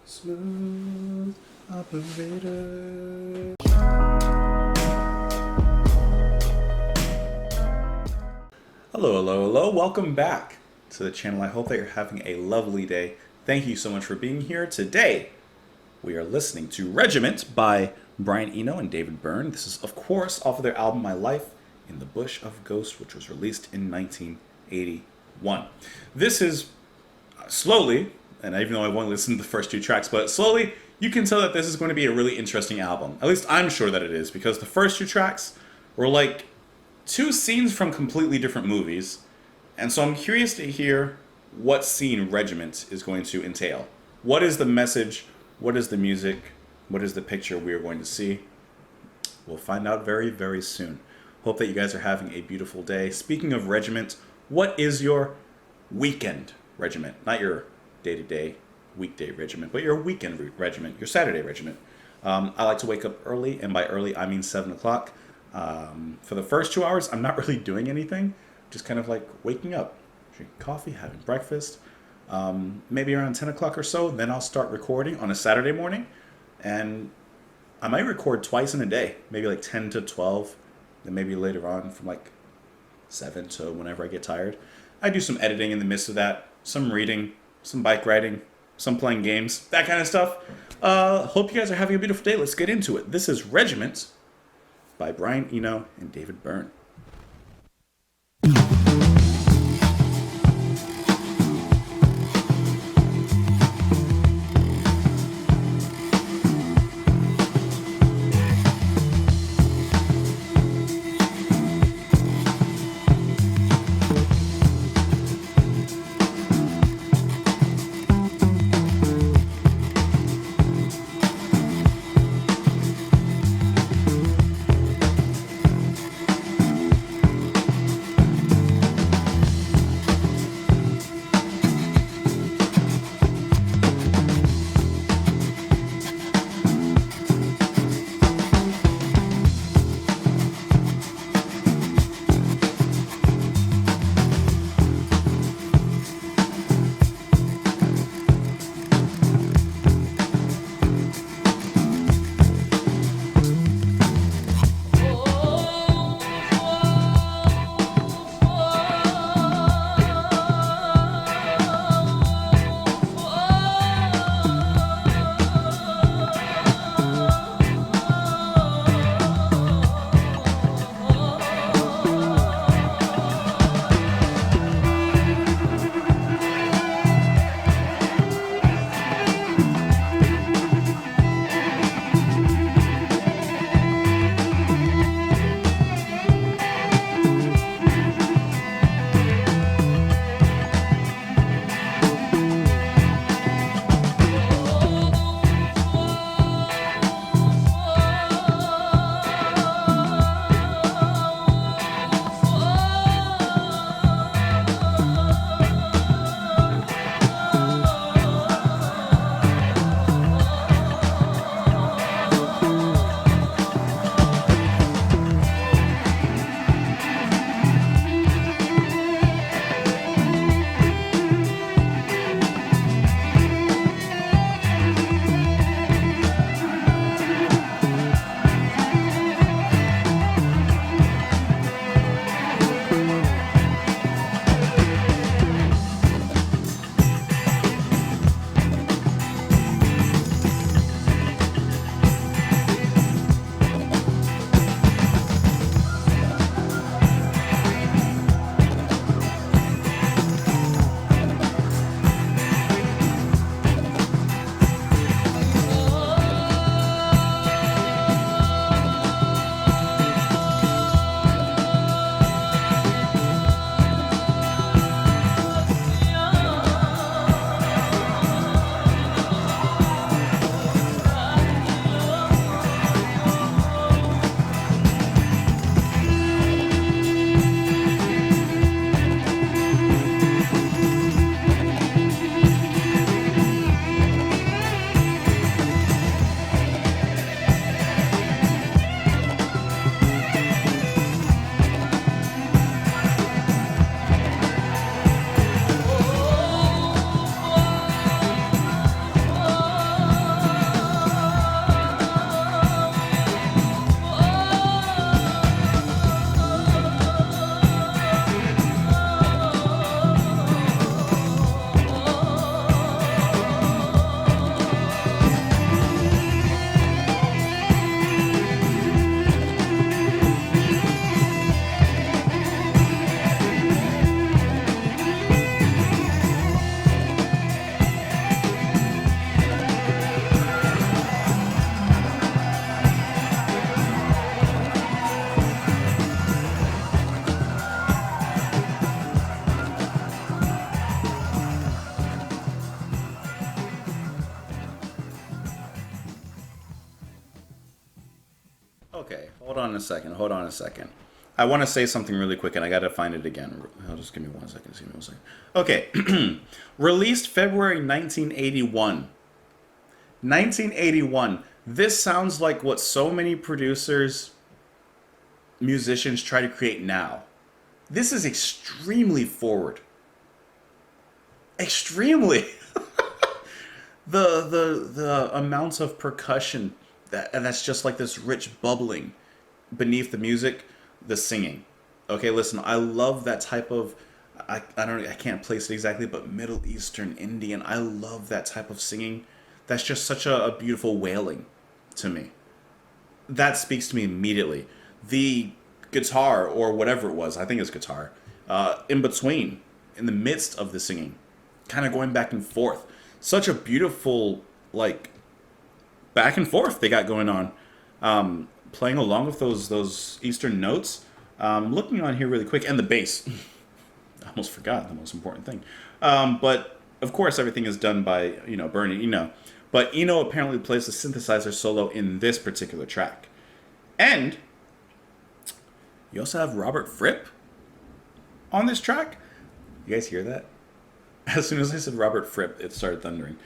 Smooth operator. Hello, hello, hello. Welcome back to the channel. I hope that you're having a lovely day. Thank you so much for being here. Today, we are listening to Regiment by Byrne and David Byrne. This is, of course, off of their album My Life in the Bush of Ghosts, which was released in 1981. This is slowly, and even though I've only listened to the first two tracks, but slowly you can tell that this is going to be a really interesting album. At least I'm sure that it is, because the first two tracks were like two scenes from completely different movies. And so I'm curious to hear what scene Regiment is going to entail. What is the message? What is the music? What is the picture we are going to see? We'll find out very, very soon. Hope that you guys are having a beautiful day. Speaking of Regiment, what is your weekend regiment? Not your day-to-day weekday regiment, but your weekend regiment, your Saturday regiment. I like to wake up early, and by early I mean 7 o'clock. For the first 2 hours, I'm not really doing anything. Just kind of like waking up, drinking coffee, having breakfast. Maybe around 10 o'clock or so, then I'll start recording on a Saturday morning. And I might record twice in a day, maybe like 10 to 12. Then maybe later on from like 7 to whenever I get tired. I do some editing in the midst of that, some reading, some bike riding, some playing games, that kind of stuff. Hope you guys are having a beautiful day. Let's get into it. This is Regiment by Byrne and David Byrne. Okay, hold on a second. I want to say something really quick, and I gotta find it again. Just give me 1 second. Just give me 1 second. Okay, released February 1981. 1981. This sounds like what so many producers, musicians try to create now. This is extremely forward. Extremely. The amounts of percussion and that's just like this rich bubbling beneath the music, the singing. Okay, listen, I love that type of I can't place it exactly, but Middle Eastern Indian. I love that type of singing. That's just such a beautiful wailing to me. That speaks to me immediately. The guitar or whatever it was, I think it's guitar, in between, in the midst of the singing, kind of going back and forth. Such a beautiful, like, back and forth they got going on. Playing along with those Eastern notes. Looking on here really quick, and the bass. I almost forgot the most important thing. But, of course, everything is done by, Byrne and Eno. But Eno apparently plays the synthesizer solo in this particular track. And you also have Robert Fripp on this track. You guys hear that? As soon as I said Robert Fripp, it started thundering.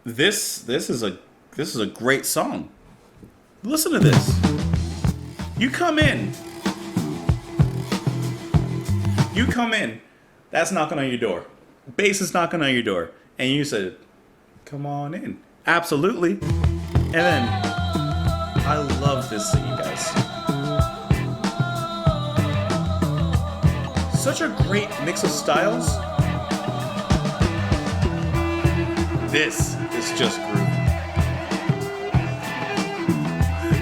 This is a great song. Listen to this. You come in. That's knocking on your door. Bass is knocking on your door, and you said, "Come on in." Absolutely. And then I love this singing, guys. Such a great mix of styles. This is just groovy.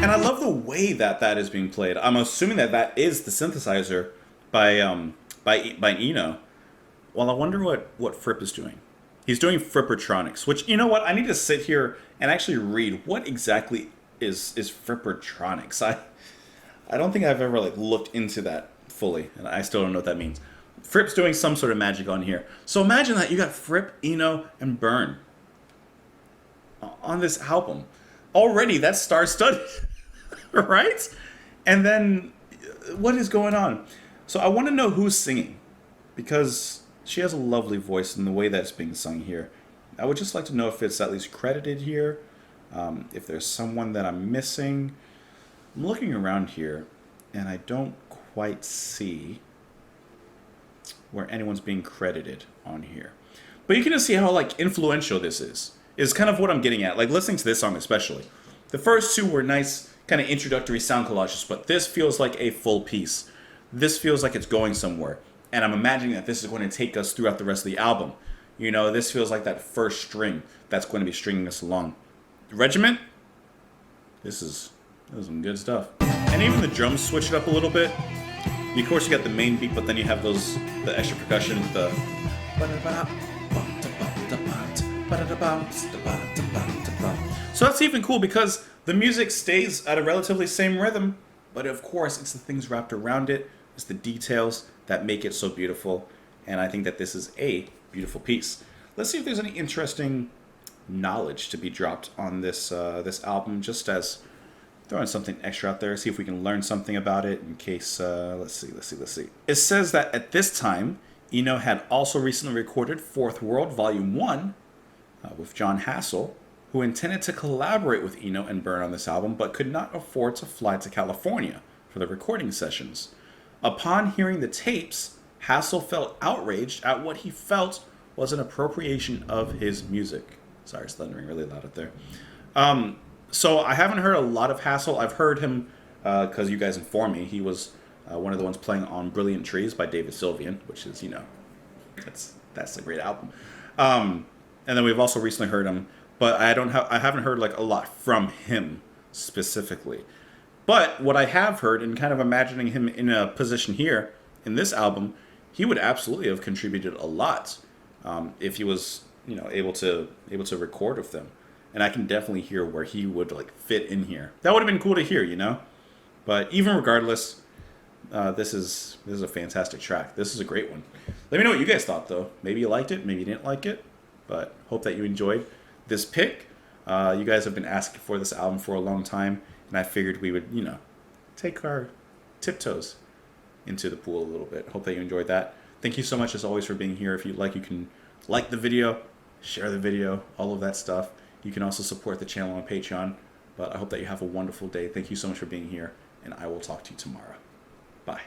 And I love the way that is being played. I'm assuming that is the synthesizer by Eno. Well, I wonder what Fripp is doing. He's doing Frippertronics, which, you know what? I need to sit here and actually read what exactly is Frippertronics. I don't think I've ever looked into that fully, and I still don't know what that means. Fripp's doing some sort of magic on here. So imagine that you got Fripp, Eno, and Byrne on this album. Already, that's star-studded, right? And then, what is going on? So I want to know who's singing, because she has a lovely voice in the way that it's being sung here. I would just like to know if it's at least credited here, if there's someone that I'm missing. I'm looking around here, and I don't quite see where anyone's being credited on here. But you can just see how influential this is kind of what I'm getting at. Listening to this song especially. The first two were nice kind of introductory sound collages, but this feels like a full piece. This feels like it's going somewhere. And I'm imagining that this is going to take us throughout the rest of the album. This feels like that first string that's going to be stringing us along. Regiment, this is some good stuff. And even the drums switch it up a little bit. Of course, you got the main beat, but then you have the extra percussion, the... So that's even cool because the music stays at a relatively same rhythm, but of course, it's the things wrapped around it, it's the details that make it so beautiful, and I think that this is a beautiful piece. Let's see if there's any interesting knowledge to be dropped on this album, just as throwing something extra out there, see if we can learn something about it in case, let's see. It says that at this time, Eno had also recently recorded Fourth World Volume 1 with John Hassel, who intended to collaborate with Eno and Byrne on this album, but could not afford to fly to California for the recording sessions. Upon hearing the tapes, Hassel felt outraged at what he felt was an appropriation of his music. Sorry, it's thundering really loud up there. So I haven't heard a lot of Hassel. I've heard him, because you guys informed me, he was one of the ones playing on Brilliant Trees by David Sylvian, which is, that's a great album. And then we've also recently heard him, but I haven't heard a lot from him specifically. But what I have heard, and kind of imagining him in a position here in this album, he would absolutely have contributed a lot if he was, able to record with them. And I can definitely hear where he would fit in here. That would have been cool to hear, But even regardless, this is a fantastic track. This is a great one. Let me know what you guys thought, though. Maybe you liked it, maybe you didn't like it, but hope that you enjoyed this pick. You guys have been asking for this album for a long time, and I figured we would, take our tiptoes into the pool a little bit. Hope that you enjoyed that. Thank you so much as always for being here. If you'd like, you can like the video, share the video, all of that stuff. You can also support the channel on Patreon. But I hope that you have a wonderful day. Thank you so much for being here, and I will talk to you tomorrow. Bye.